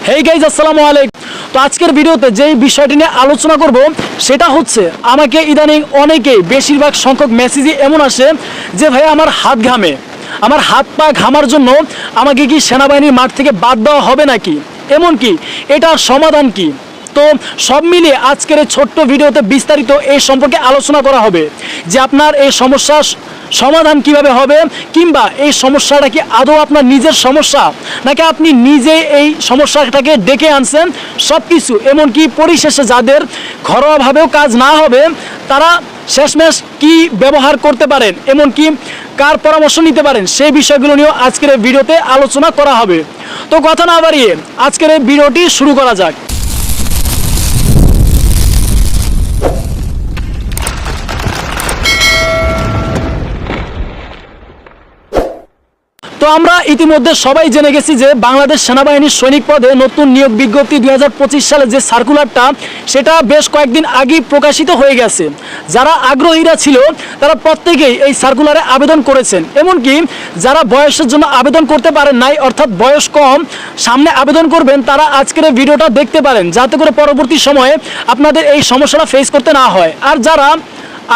Hey guys আসসালামু আলাইকুম। তো আজকের ভিডিওতে যেই বিষয়টি নিয়ে আলোচনা করব সেটা হচ্ছে আমাকে ইদানিং অনেকেই বেশিরভাগ সংখ্যক মেসেজই এমন আসে যে ভাই আমার হাত ঘামে, আমার হাত পা ঘামার জন্য আমাকে কি সেনাবাহিনীর মাঠ থেকে বাদ দেওয়া হবে নাকি, এমনকি এটার সমাধান কি। তো সব মিলিয়ে আজকের এই ছোট্ট ভিডিওতে বিস্তারিত এই সম্পর্কে আলোচনা করা হবে যে আপনার এই সমস্যার সমাধান কিভাবে হবে, কিংবা এই সমস্যাটা কি আদৌ আপনার নিজের সমস্যা নাকি আপনি নিজে এই সমস্যাটাকে ডেকে আনছেন। সব কিছু এমনকি পরিশেষে যাদের ঘরোয়াভাবেও কাজ না হবে তারা শেষমেশ কি ব্যবহার করতে পারেন, এমনকি কার পরামর্শ নিতে পারেন, সেই বিষয়গুলো নিয়েও আজকের এই ভিডিওতে আলোচনা করা হবে। তো কথা না বাড়িয়ে আজকের এই ভিডিওটি শুরু করা যাক। তো আমরা ইতিমধ্যে সবাই জেনে গেছি যে বাংলাদেশ সেনাবাহিনীর সৈনিক পদে নতুন নিয়োগ বিজ্ঞপ্তি 2025 সালে যে সার্কুলারটা সেটা বেশ কয়েকদিন আগেই প্রকাশিত হয়ে গেছে। যারা আগ্রহীরা ছিল তারা প্রত্যেকেই এই সার্কুলারে আবেদন করেছেন, এমনকি যারা বয়সের জন্য আবেদন করতে পারেন নাই, অর্থাৎ বয়স কম, সামনে আবেদন করবেন, তারা আজকের এই ভিডিওটা দেখতে পারেন যাতে করে পরবর্তী সময়ে আপনাদের এই সমস্যাটা ফেস করতে না হয়। আর যারা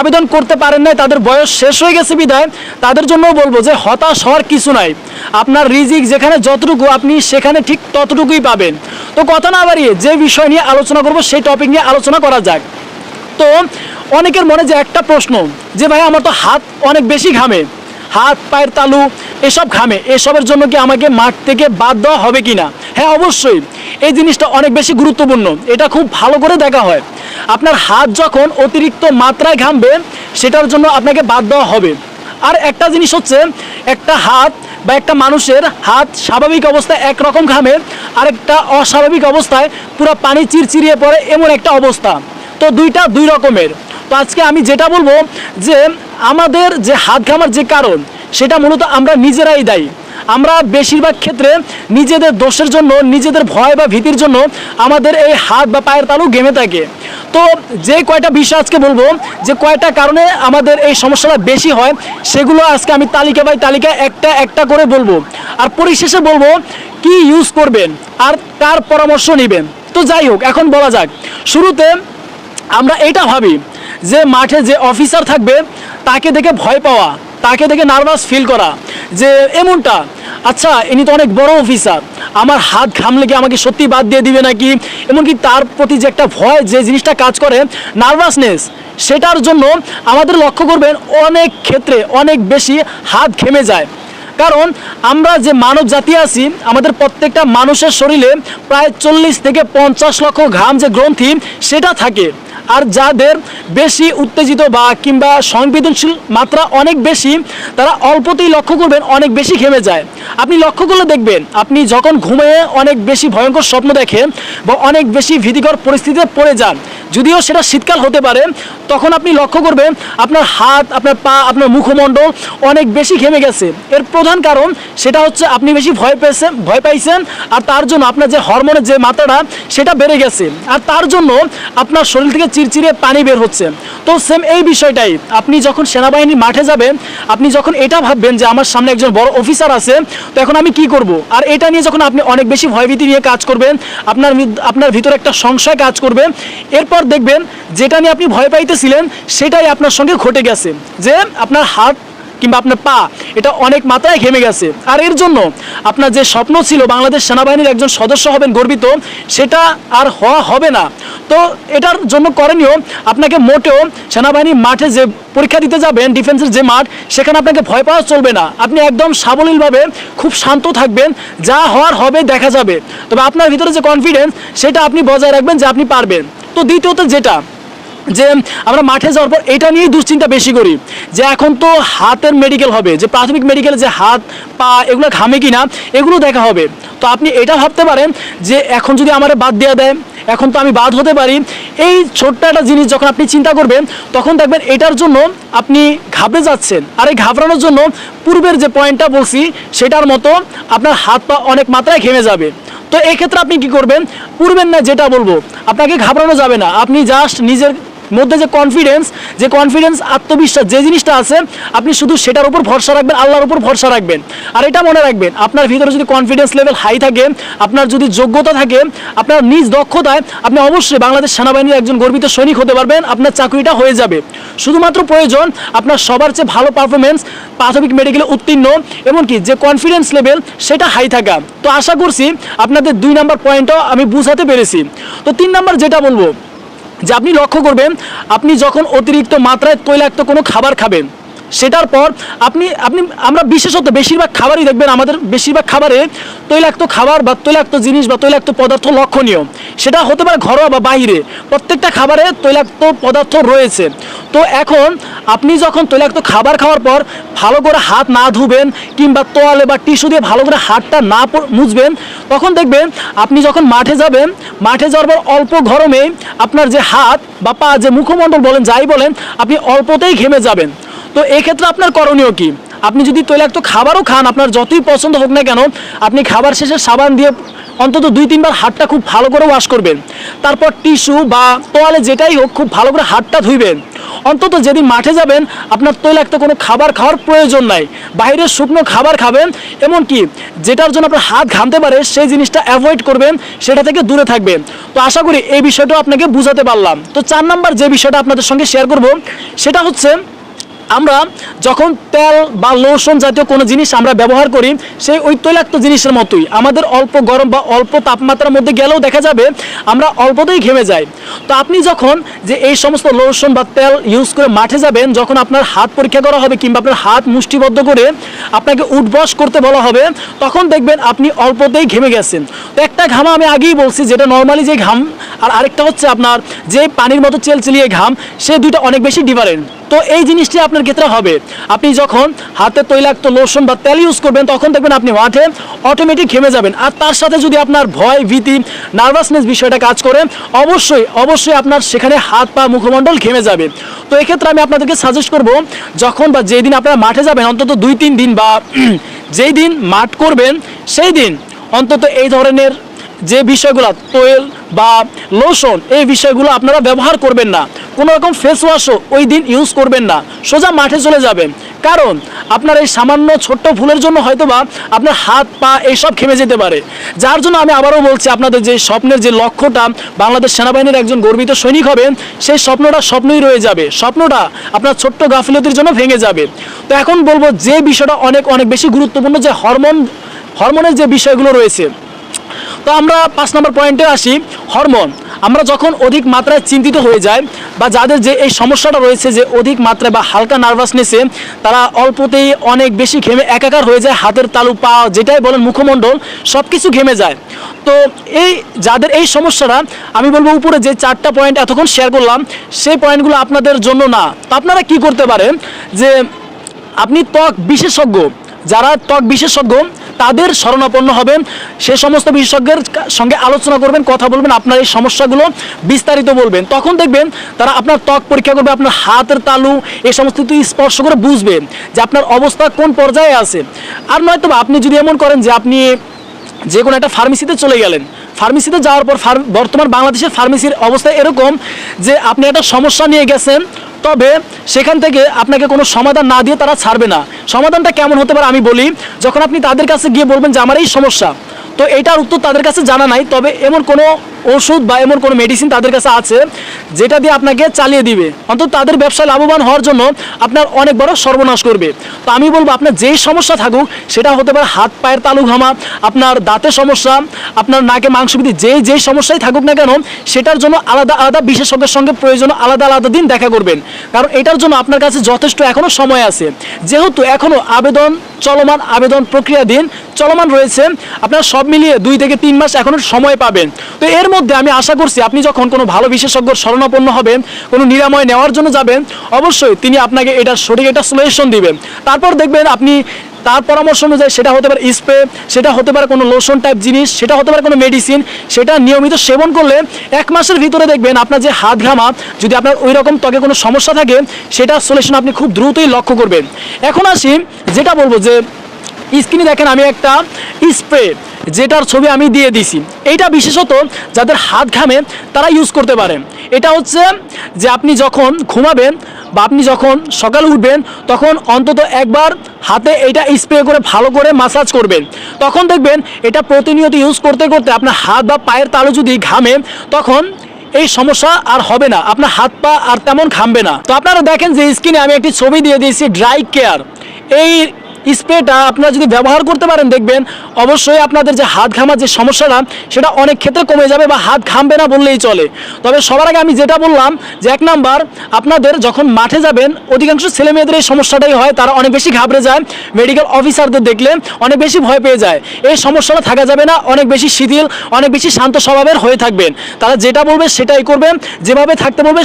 আবেদন করতে পারেন নাই, তাদের বয়স শেষ হয়ে গেছে বিধায় তাদের জন্য বলবো যে হতাশ হওয়ার কিছু নাই। আপনার রিজিক যেখানে যতটুকু আপনি সেখানে ঠিক ততটুকুই পাবেন। তো কথা না বাড়িয়ে যে বিষয় নিয়ে আলোচনা করব সেই টপিক নিয়ে আলোচনা করা যাক। তো অনেকের মনে যে একটা প্রশ্ন যে ভাই আমার তো হাত অনেক বেশি ঘামে, হাত পায়ের তালু এসব ঘামে, এসবের জন্য কি আমাকে মাঠ থেকে বাদ দেওয়া হবে কিনা। হ্যাঁ, অবশ্যই এই জিনিসটা অনেক বেশি গুরুত্বপূর্ণ, এটা খুব ভালো করে দেখা হয়। আপনার হাত যখন অতিরিক্ত মাত্রায় ঘামবে সেটার জন্য আপনাকে বাদ দেওয়া হবে। আর একটা জিনিস হচ্ছে, একটা হাত বা একটা মানুষের হাত স্বাভাবিক অবস্থায় একরকম ঘামে, আরেকটা অস্বাভাবিক অবস্থায় পুরো পানি চিরচিরিয়ে পড়ে, এমন একটা অবস্থা। তো দুইটা দুই রকমের। তো আজকে আমি যেটা বলবো যে আমাদের যে হাত ঘামার যে কারণ সেটা মূলত আমরা নিজেরাই দায়ী। আমরা বেশিরভাগ ক্ষেত্রে নিজেদের দোষের জন্য, নিজেদের ভয় বা ভীতির জন্য আমাদের এই হাত বা পায়ের তালু ঘেমে থাকে। তো যে কয়টা বিষয় আজকে বলবো, যে কয়টা কারণে আমাদের এই সমস্যাটা বেশি হয়, সেগুলো আজকে আমি তালিকা বাই তালিকা একটা একটা করে বলবো। আর পরিশেষে বলবো কি ইউজ করবেন আর কার পরামর্শ নেবেন। তো যাই হোক, এখন বলা যাক। শুরুতে আমরা এটা ভাবি যে মাঠে যে অফিসার থাকবে তাকে দেখে ভয় পাওয়া, তাকে দেখে নার্ভাস ফিল করা যে এমনটা, আচ্ছা ইনি তো অনেক বড় অফিসার, আমার হাত ঘামলে কি আমাকে সত্যি বাদ দিয়ে দিবে নাকি, এমনকি তার প্রতি যে একটা ভয়, যে জিনিসটা কাজ করে নার্ভাসনেস, সেটার জন্য আমাদের লক্ষ্য করবেন অনেক ক্ষেত্রে অনেক বেশি হাত ঘেমে যায়। কারণ আমরা যে মানব জাতি আছি, আমাদের প্রত্যেকটা মানুষের শরীরে প্রায় 40 থেকে 50 লক্ষ ঘাম যে গ্রন্থি সেটা থাকে। আর যাদের বেশি উত্তেজিত বা কিংবা সংবেদনশীল মাত্রা অনেক বেশি, তারা অল্পতেই লক্ষ্য করবেন অনেক বেশি ঘেমে যায়। আপনি লক্ষ্য করলে দেখবেন, আপনি যখন ঘুমিয়ে অনেক বেশি ভয়ঙ্কর স্বপ্ন দেখেন বা অনেক বেশি ভীতিকর পরিস্থিতিতে পড়ে যান, যদিও সেটা শীতকাল হতে পারে, তখন আপনি লক্ষ্য করবেন আপনার হাত, আপনার পা, আপনার মুখমণ্ডল অনেক বেশি ঘেমে গেছে। এর প্রধান কারণ সেটা হচ্ছে আপনি বেশি ভয় পাইছেন, আর তার জন্য আপনার যে হরমোনের যে মাত্রাটা সেটা বেড়ে গেছে, আর তার জন্য আপনার শরীর থেকে চিরচিরে পানি বের হচ্ছে। তো সেম এই বিষয়টাই, আপনি যখন সেনাবাহিনীর মাঠে যাবেন, আপনি যখন এটা ভাববেন যে আমার সামনে একজন বড় অফিসার আছে, তো এখন আমি কি করব, আর এটা নিয়ে যখন আপনি অনেক বেশি ভয়ভীতি নিয়ে কাজ করবেন, আপনার ভিতরে একটা সংশয় কাজ করবে, এরপর দেখবেন যেটা নিয়ে আপনি ভয় পাইতেছিলেন সেটাই আপনার সঙ্গে ঘটে গেছে, যে আপনার হাত কিংবা আপনার পা এটা অনেক মাত্রায় ঘেমে গেছে। আর এর জন্য আপনার যে স্বপ্ন ছিল বাংলাদেশ সেনাবাহিনীর একজন সদস্য হবেন গর্বিত, সেটা আর হওয়া হবে না। তো এটার জন্য করণীয়, আপনাকে মোটেও সেনাবাহিনীর মাঠে যে পরীক্ষা দিতে যাবেন, ডিফেন্সের যে মাঠ, সেখানে আপনাকে ভয় পাওয়া চলবে না। আপনি একদম সাবলীলভাবে খুব শান্ত থাকবেন, যা হওয়ার হবে দেখা যাবে। তবে আপনার ভিতরে যে কনফিডেন্স সেটা আপনি বজায় রাখবেন যে আপনি পারবেন। তো দ্বিতীয়ত যেটা, যে আমরা মাঠে যাওয়ার পর এটা নিয়েই দুশ্চিন্তা বেশি করি যে এখন তো হাতের মেডিকেল হবে, যে প্রাথমিক মেডিকেল, যে হাত পা এগুলো ঘামে কিনা এগুলো দেখা হবে। তো আপনি এটা ভাবতে পারেন যে এখন যদি আমার বাদ দেওয়া দেয়, এখন তো আমি বাদ হতে পারি। এই ছোট্ট একটা জিনিস যখন আপনি চিন্তা করবেন, তখন দেখবেন এটার জন্য আপনি ঘাবড়ে যাচ্ছেন। আর এই ঘাবড়ানোর জন্য পূর্বের যে পয়েন্টটা বলছি সেটার মতো আপনার হাত পা অনেক মাত্রায় ঘেমে যাবে। তো এই ক্ষেত্রে আপনি কি করবেন, পূর্বের না যেটা বলবো, আপনাকে ঘাবড়ানো যাবে না, আপনি জাস্ট নিজের মধ্যে যে কনফিডেন্স আত্মবিশ্বাস যে জিনিসটা আছে, আপনি শুধু সেটার উপর ভরসা রাখবেন, আল্লাহর উপর ভরসা রাখবেন। আর এটা মনে রাখবেন, আপনার ভিতরে যদি কনফিডেন্স লেভেল হাই থাকে, আপনার যদি যোগ্যতা থাকে, আপনার নিজ দক্ষতায় আপনি অবশ্যই বাংলাদেশ সেনাবাহিনীর একজন গর্বিত সৈনিক হতে পারবেন, আপনার চাকরিটা হয়ে যাবে। শুধুমাত্র প্রয়োজন আপনার সবার চেয়ে ভালো পারফরমেন্স, প্রাথমিক মেডিকেলে উত্তীর্ণ, এমনকি যে কনফিডেন্স লেভেল সেটা হাই থাকা। তো আশা করছি আপনাদের 2 নাম্বার পয়েন্টও আমি বুঝাতে পেরেছি। তো 3 নাম্বার যেটা বলবো, যে আপনি লক্ষ্য করবেন, আপনি যখন অতিরিক্ত মাত্রায় তৈলাক্ত কোনো খাবার খাবেন, সেটার পর আমরা বিশেষত বেশিরভাগ খাবারই দেখবেন, আমাদের বেশিরভাগ খাবারে তৈলাক্ত খাবার বা তৈলাক্ত জিনিস বা তৈলাক্ত পদার্থ লক্ষণীয়। সেটা হতে পারে ঘরোয়া বা বাইরে, প্রত্যেকটা খাবারে তৈলাক্ত পদার্থ রয়েছে। তো এখন আপনি যখন তৈলাক্ত খাবার খাওয়ার পর ভালো করে হাত না ধুবেন, কিংবা তোয়ালে বা টিস্যু দিয়ে ভালো করে হাতটা না মুছবেন, তখন দেখবেন আপনি যখন মাঠে যাবেন, মাঠে যাওয়ার পর অল্প গরমে আপনার যে হাত বা পা, যে মুখমণ্ডল বলেন যাই বলেন, আপনি অল্পতেই ঘেমে যাবেন। তো এক্ষেত্রে আপনার করণীয় কি? আপনি যদি তৈলাক্ত খাবারও খান, আপনার যতই পছন্দ হোক না কেন, আপনি খাবার শেষে সাবান দিয়ে অন্তত 2-3 বার হাতটা খুব ভালো করে ওয়াশ করবেন। তারপর টিস্যু বা তোয়ালে যেটাই হোক খুব ভালো করে হাতটা ধুইবেন। অন্তত যেদিন মাঠে যাবেন, আপনার তৈলাক্ত কোনো খাবার খাওয়ার প্রয়োজন নাই, বাইরের শুকনো খাবার খাবেন, এমনকি যেটার জন্য আপনার হাত ঘামতে পারে সেই জিনিসটা অ্যাভয়েড করবেন, সেটা থেকে দূরে থাকবেন। তো আশা করি এই বিষয়টাও আপনাকে বুঝাতে পারলাম। তো 4 নাম্বার যে বিষয়টা আপনাদের সঙ্গে শেয়ার করব, সেটা হচ্ছে আমরা যখন তেল বা লোশন জাতীয় কোনো জিনিস আমরা ব্যবহার করি, সেই ওই তৈলাক্ত জিনিসের মতোই আমাদের অল্প গরম বা অল্প তাপমাত্রার মধ্যে গেলেও দেখা যাবে আমরা অল্পতেই ঘেমে যাই। তো আপনি যখন যে এই সমস্ত লোশন বা তেল ইউজ করে মাঠে যাবেন, যখন আপনার হাত পরীক্ষা করা হবে কিংবা আপনার হাত মুষ্টিবদ্ধ করে আপনাকে উঠবস করতে বলা হবে, তখন দেখবেন আপনি অল্পতেই ঘেমে গেছেন। তো একটা ঘামা আমি আগেই বলছি, যেটা নর্মালি যে ঘাম, আর আরেকটা হচ্ছে আপনার যে পানির মতো চেলচেলিয়ে ঘাম, সে দুইটা অনেক বেশি ডিফারেন্ট। তো এই জিনিসটি আপনার ক্ষেত্রে হবে, আপনি যখন হাতে তৈলাক্ত লোশন বা তেল ইউজ করবেন, তখন দেখবেন আপনি মাঠে অটোমেটিক ঘেমে যাবেন। আর তার সাথে যদি আপনার ভয়, ভীতি, নার্ভাসনেস বিষয়টা কাজ করে, অবশ্যই আপনার সেখানে হাত পা মুখমণ্ডল ঘেমে যাবে। তো এক্ষেত্রে আমি আপনাদেরকে সাজেস্ট করব, যখন বা যেই দিন আপনারা মাঠে যাবেন, অন্তত 2-3 দিন বা যেই দিন মাঠ করবেন সেই দিন অন্তত এই ধরনের যে বিষয়গুলো, তেল বা লোশন, এই বিষয়গুলো আপনারা ব্যবহার করবেন না। কোনো রকম ফেস ওয়াশও ওই দিন ইউজ করবেন না, সোজা মাঠে চলে যাবেন। কারণ আপনার এই সামান্য ছোট্ট ভুলের জন্য হয়তোবা আপনার হাত পা এইসব ঘেমে যেতে পারে। যার জন্য আমি আবারও বলছি, আপনাদের যে স্বপ্নের যে লক্ষ্যটা বাংলাদেশ সেনাবাহিনীর একজন গর্বিত সৈনিক হবেন, সেই স্বপ্নটা স্বপ্নই রয়ে যাবে, স্বপ্নটা আপনার ছোট্ট গাফিলতির জন্য ভেঙে যাবে। তো এখন বলবো যে বিষয়টা অনেক বেশি গুরুত্বপূর্ণ, যে হরমোনের যে বিষয়গুলো রয়েছে। তো আমরা 5 নম্বর পয়েন্টে আসি, হরমোন। আমরা যখন অধিক মাত্রায় চিন্তিত হয়ে যাই, বা যাদের যে এই সমস্যাটা রয়েছে, যে অধিক মাত্রায় বা হালকা নার্ভাসনেসে তারা অল্পতেই অনেক বেশি ঘেমে একাকার হয়ে যায়, হাতের তালু, পা, যেটাই বলেন, মুখমণ্ডল সব কিছু ঘেমে যায়। তো যাদের এই সমস্যাটা, আমি বলবো উপরে যে 4টা পয়েন্ট এতক্ষণ শেয়ার করলাম, সেই পয়েন্টগুলো আপনাদের জন্য না। তো আপনারা কি করতে পারেন, যে আপনি ত্বক বিশেষজ্ঞ, যারা ত্বক বিশেষজ্ঞ তাদের শরণাপন্ন হবেন, সে সমস্ত বিশেষজ্ঞের সঙ্গে আলোচনা করবেন, কথা বলবেন, আপনার এই সমস্যাগুলো বিস্তারিত বলবেন। তখন দেখবেন তারা আপনার ত্বক পরীক্ষা করবে, আপনার হাতের তালু এই সমস্ত কিছু স্পর্শ করে বুঝবেন যে আপনার অবস্থা কোন পর্যায়ে আছে। আর নয়তো আপনি যদি এমন করেন যে আপনি যে কোনো একটা ফার্মেসিতে চলে গেলেন, ফার্মেসিতে যাওয়ার পর বর্তমান বাংলাদেশের ফার্মেসির অবস্থা এরকম যে আপনি একটা সমস্যা নিয়ে গেছেন, তবে সেখান থেকে আপনাকে কোনো সমাধান না দিয়ে তারা ছাড়বে না। সমাধানটা কেমন হতে পারে আমি বলি, যখন আপনি তাদের কাছে গিয়ে বলবেন যে আমার এই সমস্যা, তো এটার উত্তর তাদের কাছে জানা নাই, তবে এমন কোনো ওষুধ বা এমন কোনো মেডিসিন তাদের কাছে আছে যেটা দিয়ে আপনাকে চালিয়ে দিবে, অন্তত তাদের ব্যবসায় লাভবান হওয়ার জন্য আপনার অনেক বড় সর্বনাশ করবে। তো আমি বলবো, আপনার যেই সমস্যা থাকুক, সেটা হতে পারে হাত পায়ের তালু ঘামা, আপনার দাঁতের সমস্যা, আপনার নাকে মাংসবৃদ্ধি, যেই সমস্যাই থাকুক না কেন, সেটার জন্য আলাদা বিশেষজ্ঞের সঙ্গে প্রয়োজন আলাদা দিন দেখা করবেন। কারণ এটার জন্য আপনার কাছে যথেষ্ট এখনও সময় আছে, যেহেতু এখনও আবেদন প্রক্রিয়াধীন চলমান রয়েছে, আপনারা সব মিলিয়ে 2 থেকে 3 মাস এখনও সময় পাবেন। তো এর মধ্যে আমি আশা করছি আপনি যখন কোনো ভালো বিশেষজ্ঞর শরণাপন্ন হবেন, কোনো নিরাময় নেওয়ার জন্য যাবেন, অবশ্যই তিনি আপনাকে এটার সঠিক একটা সলিউশন দিবেন। তারপর দেখবেন আপনি তার পরামর্শ অনুযায়ী, সেটা হতে পারে স্প্রে, সেটা হতে পারে কোনো লোশন টাইপ জিনিস, সেটা হতে পারে কোনো মেডিসিন, সেটা নিয়মিত সেবন করলে 1 মাসের ভিতরে দেখবেন আপনার যে হাত ঘামা, যদি আপনার ওই রকম ত্বকে কোনো সমস্যা থাকে, সেটা সলিউশন আপনি খুব দ্রুতই লক্ষ্য করবেন। এখন আসি, যেটা বলবো যে স্ক্রিনে দেখেন আমি একটা যেটার ছবি আমি দিয়ে দিছি। এইটা বিশেষত যাদের হাত ঘামে তারা ইউজ করতে পারেন। এটা হচ্ছে যে আপনি যখন ঘুমাবেন বা আপনি যখন সকালে উঠবেন তখন অন্তত একবার হাতে এটা স্প্রে করে ভালো করে মাসাজ করবেন। তখন দেখবেন এটা প্রতিনিয়ত ইউজ করতে করতে আপনার হাত বা পায়ের তালু যদি ঘামে তখন এই সমস্যা আর হবে না, আপনার হাত পা আর তেমন ঘামবে না। তো আপনারা দেখেন যে স্ক্রিনে আমি একটি ছবি দিয়ে দিয়েছি ড্রাই কেয়ার। এই স্প্রেটা আপনারা যদি ব্যবহার করতে পারেন দেখবেন অবশ্যই আপনাদের যে হাত ঘামার যে সমস্যাটা সেটা অনেক ক্ষেত্রে কমে যাবে বা হাত ঘামবে না বললেই চলে। তবে সবার আগে আমি যেটা বললাম যে 1 নাম্বার, আপনাদের যখন মাঠে যাবেন অধিকাংশ ছেলে মেয়েদের এই সমস্যাটাই হয়, তারা অনেক বেশি ঘাবড়ে যায়, মেডিকেল অফিসারদের দেখলে অনেক বেশি ভয় পেয়ে যায়। এই সমস্যাটা থাকা যাবে না, অনেক বেশি শিথিল, অনেক বেশি শান্ত স্বভাবের হয়ে থাকবেন। তারা যেটা বলবে সেটাই করবেন, যেভাবে থাকতে বলবে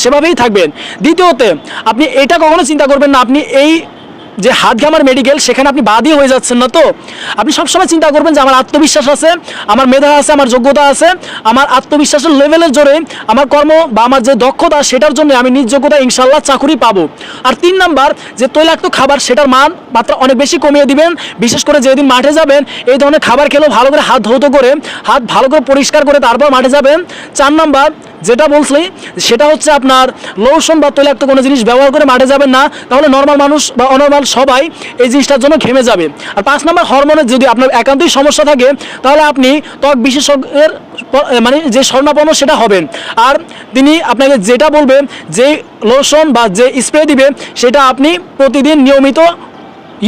সেভাবেই থাকবেন। দ্বিতীয়তে আপনি এটা কখনো চিন্তা করবেন না আপনি এই যে হাত ঘামার মেডিকেল সেখানে আপনি বাদী হয়ে যাচ্ছেন না। তো আপনি সবসময় চিন্তা করবেন যে আমার আত্মবিশ্বাস আছে, আমার মেধা আছে, আমার যোগ্যতা আছে, আমার আত্মবিশ্বাসের লেভেলের জোরে আমার কর্ম বা আমার যে দক্ষতা সেটার জন্য আমি নিজ যোগ্যতা ইনশাল্লাহ চাকরি পাবো। আর 3 নাম্বার, যে তৈলাক্ত খাবার সেটার মান মাত্রা অনেক বেশি কমিয়ে দিবেন। বিশেষ করে যেদিন মাঠে যাবেন এই ধরনের খাবার খেলেও ভালো করে হাত ধৌত করে, হাত ভালো করে পরিষ্কার করে তারপর মাঠে যাবেন। 4 নাম্বার যেটা বলছি সেটা হচ্ছে আপনার লোশন বা তৈলাক্ত কোনো জিনিস ব্যবহার করে মাঠে যাবেন না, তাহলে নর্মাল মানুষ বা অনর্মাল সবাই এই জিনিসটার জন্য ঘেমে যাবে। আর 5 নাম্বার, হরমোনের যদি আপনার একান্তই সমস্যা থাকে তাহলে আপনি ত্বক বিশেষজ্ঞের মানে যে শরণাপন্ন সেটা হবেন। আর তিনি আপনাকে যেটা বলবেন, যে লোশন বা যে স্প্রে দিবে সেটা আপনি প্রতিদিন নিয়মিত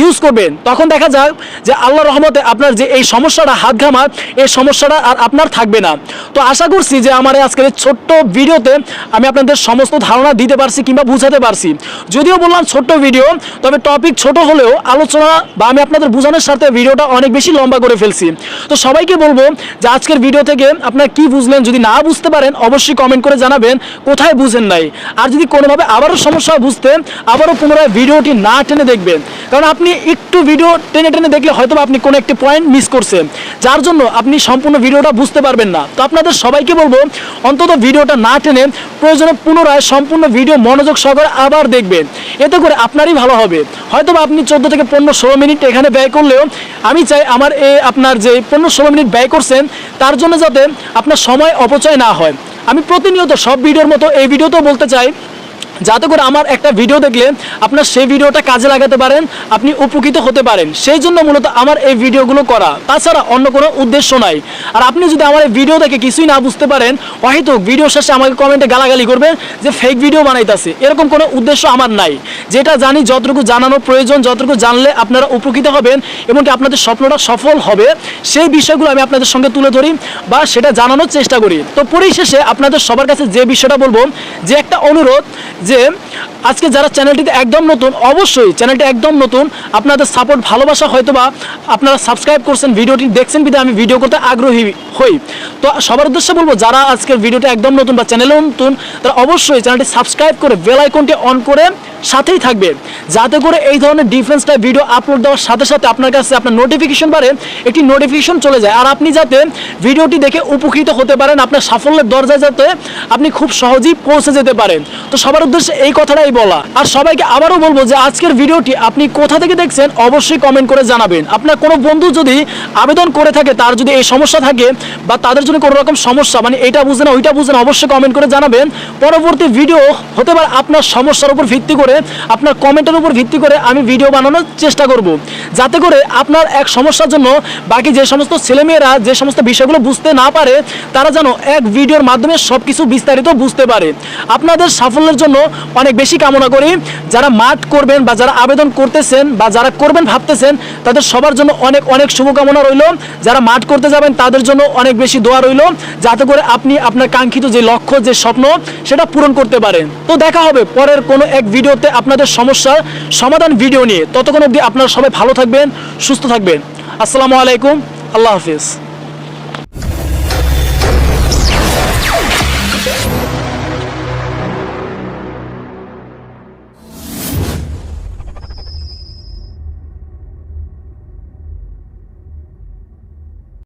ইউজ করবেন। তখন দেখা যায় যে আল্লাহর রহমতে আপনার যে এই সমস্যাটা হাত ঘামার এই সমস্যাটা আর আপনার থাকবে না। তো আশা করছি যে আমার আজকের ছোট্ট ভিডিওতে আমি আপনাদের সমস্ত ধারণা দিতে পারছি কিংবা বুঝাতে পারছি। যদিও বললাম ছোট্ট ভিডিও, তবে টপিক ছোট হলেও আলোচনা বা আমি আপনাদের বোঝানোর সাথে ভিডিওটা অনেক বেশি লম্বা করে ফেলছি। তো সবাইকে বলবো যে আজকের ভিডিও থেকে আপনারা কি বুঝলেন, যদি না বুঝতে পারেন অবশ্যই কমেন্ট করে জানাবেন কোথায় বুঝেন নাই। আর যদি কোনোভাবে আবারও সমস্যা বুঝতে আবারও পুনরায় ভিডিওটি না টেনে দেখবেন, কারণ আপনি একটু ভিডিও টেনে টেনে দেখলে হয়তো আপনি কোনো একটি পয়েন্ট মিস করছেন, যার জন্য আপনি সম্পূর্ণ ভিডিওটা বুঝতে পারবেন না। তো আপনাদের সবাইকে বলবো অন্তত ভিডিওটা না টেনে প্রয়োজনে পুনরায় সম্পূর্ণ ভিডিও মনোযোগ সহকারে আবার দেখবেন, এতে করে আপনারই ভালো হবে। হয়তো আপনি 14 থেকে 15-16 মিনিট এখানে ব্যয় করলেও আমি চাই আমার আপনার যে 15-16 মিনিট ব্যয় করছেন তার জন্য যাতে আপনার সময় অপচয় না হয়। আমি প্রতিনিয়ত সব ভিডিওর মতো এই ভিডিওতেও বলতে চাই যাতে করে আমার একটা ভিডিও দেখলে আপনার সেই ভিডিওটা কাজে লাগাতে পারেন, আপনি উপকৃত হতে পারেন। সেই জন্য মূলত আমার এই ভিডিওগুলো করা, তাছাড়া অন্য কোনো উদ্দেশ্য নাই। আর আপনি যদি আমার এই ভিডিও দেখে কিছুই না বুঝতে পারেন, হয়তো ভিডিও শেষে আমাকে কমেন্টে গালাগালি করবেন যে ফেক ভিডিও বানাইতেছে, এরকম কোনো উদ্দেশ্য আমার নাই। যেটা জানি, যতটুকু জানানো প্রয়োজন, যতটুকু জানলে আপনারা উপকৃত হবেন এমনকি আপনাদের স্বপ্নটা সফল হবে, সেই বিষয়গুলো আমি আপনাদের সঙ্গে তুলে ধরি বা সেটা জানানোর চেষ্টা করি। তো পরিশেষে আপনাদের সবার কাছে যে বিষয়টা বলবো, যে একটা অনুরোধ, যে আজকে যারা চ্যানেলটিতে একদম নতুন, অবশ্যই চ্যানেলটি একদম নতুন, আপনাদের সাপোর্ট ভালোবাসা হয়তো বা আপনারা সাবস্ক্রাইব করছেন, ভিডিওটি দেখছেন বিধায় আমি ভিডিও করতে আগ্রহী হই। তো সবার উদ্দেশ্যে বলবো যারা আজকের ভিডিওটা একদম নতুন বা চ্যানেলে নতুন তারা অবশ্যই চ্যানেলটি সাবস্ক্রাইব করে বেল আইকনটি অন করে সাথেই থাকবে, যাতে করে এই ধরনের ডিফারেন্স টাইপ ভিডিও আপলোড দেওয়ার সাথে সাথে আপনার কাছে আপনার নোটিফিকেশন বারে একটি নোটিফিকেশন চলে যায়, আর আপনি যাতে ভিডিওটি দেখে উপকৃত হতে পারেন, আপনার সাফল্যের দরজায় যাতে আপনি খুব সহজেই পৌঁছে যেতে পারেন। তো সবার উদ্দেশ্যে এই কথাটাই বলা। আর সবাইকে আবারও বলবো যে আজকের ভিডিওটি আপনি কোথা থেকে দেখছেন অবশ্যই কমেন্ট করে জানাবেন। আপনার কোনো বন্ধু যদি আবেদন করে থাকে, তার যদি এই সমস্যা থাকে বা তাদের জন্য কোনো রকম সমস্যা, মানে এইটা বুঝে না ওইটা বুঝে না, অবশ্যই কমেন্ট করে জানাবেন। পরবর্তী ভিডিও হতে পারে আপনার সমস্যার উপর ভিত্তি করে, আপনার কমেন্টের উপর ভিত্তি করে আমি ভিডিও বানানোর চেষ্টা করব, যাতে করে আপনার এক সমস্যার জন্য বাকি যে সমস্ত ছেলেমেয়েরা যে সমস্ত বিষয়গুলো বুঝতে না পারে তারা যেন এক ভিডিওর মাধ্যমে সব কিছু বিস্তারিত বুঝতে পারে। আপনাদের সাফল্যের জন্য অনেক বেশি কামনা করি। যারা মাঠ করবেন বা যারা আবেদন করতেছেন বা যারা করবেন ভাবতেছেন তাদের সবার জন্য অনেক অনেক শুভকামনা রইল। যারা মাঠ করতে যাবেন তাদের জন্য অনেক বেশি দোয়া রইল, যাতে করে আপনি আপনার কাঙ্ক্ষিত যে লক্ষ্য, যে স্বপ্ন সেটা পূরণ করতে পারেন। তো দেখা হবে পরের কোনো এক ভিডিওতে আপনাদের সমস্যার সমাধান ভিডিও নিয়ে। ততক্ষণ অবধি আপনারা সবাই ভালো থাকবেন, সুস্থ থাকবেন। আসসালামু আলাইকুম, আল্লাহ হাফিজ।